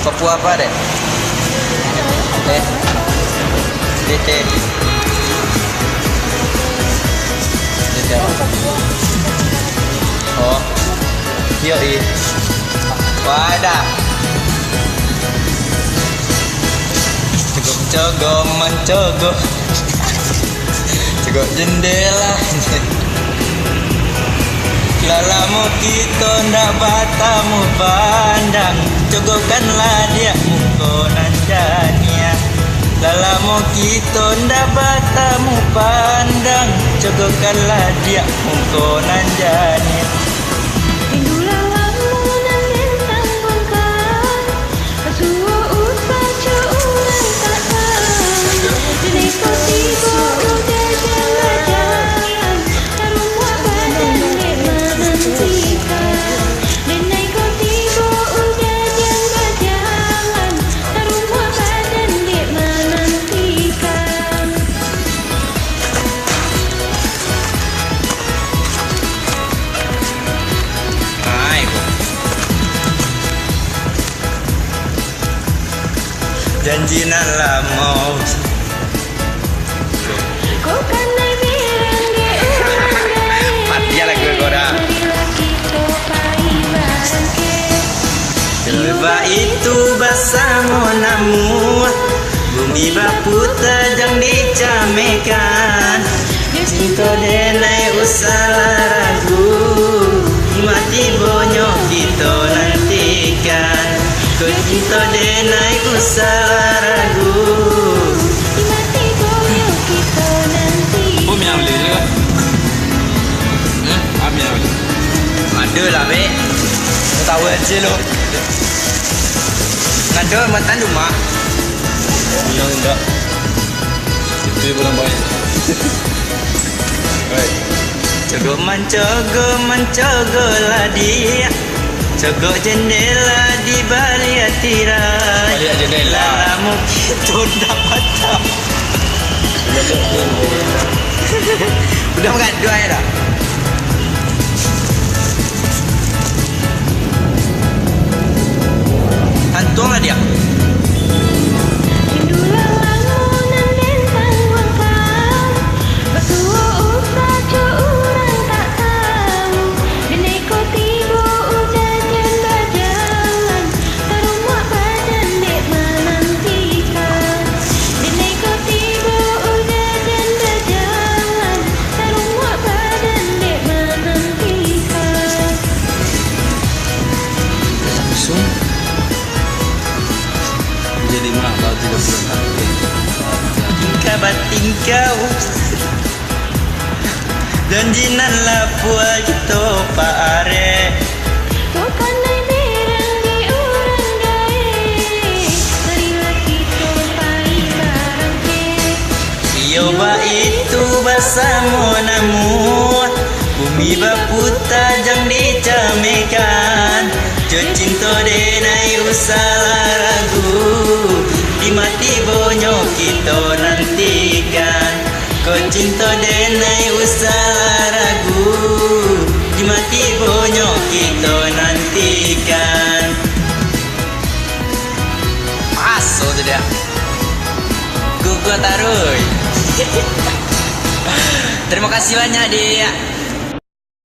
Papua apa deh? DT. Oh, iya i. Wadah. Cogok mencogok. Cogok jendela. Lalamu kita ndak batamu pandang, cogokkanlah dia muka nanjania. Lalamu kita ndak batamu pandang, cogokkanlah dia muka nanjania. Janji nak lama. Kau kan bilang dia mati lagu kau dah. Selba itu bersama namu, bumi baputa jang dicamekan. Cinta denai usah ragu, mati bonyok kita nantikan. Cinta denai usah ragu, mati bonyok kita nantikan. Bumi yang beli juga. Ami yang beli. Ada lah be. Tahu aja lo. Ada matan rumah. Yang enggak. Itu yang belum banyak. Baik. Cogok mencogoklah dia. Cogok jendela di balik tirai. Balik jendela. Lalamu kita dapat tahu. Udah mengadu aja dah. Antunglah dia. Jadi mak kau 30 tahun. Tingkah batin kau. Janji nan lapua kita pak are. Kau kan bilang di orang gae, marilah kita pai barang ke. Yoba itu bersama namu, bumi baputa jang dicamekan. Cinta denai usah ragu, di mati bonyok kita nantikan. Kau cinta denai usah ragu, di mati bonyok kita nantikan. Aso tu dia. Gua taruh. Terima kasih banyak dia.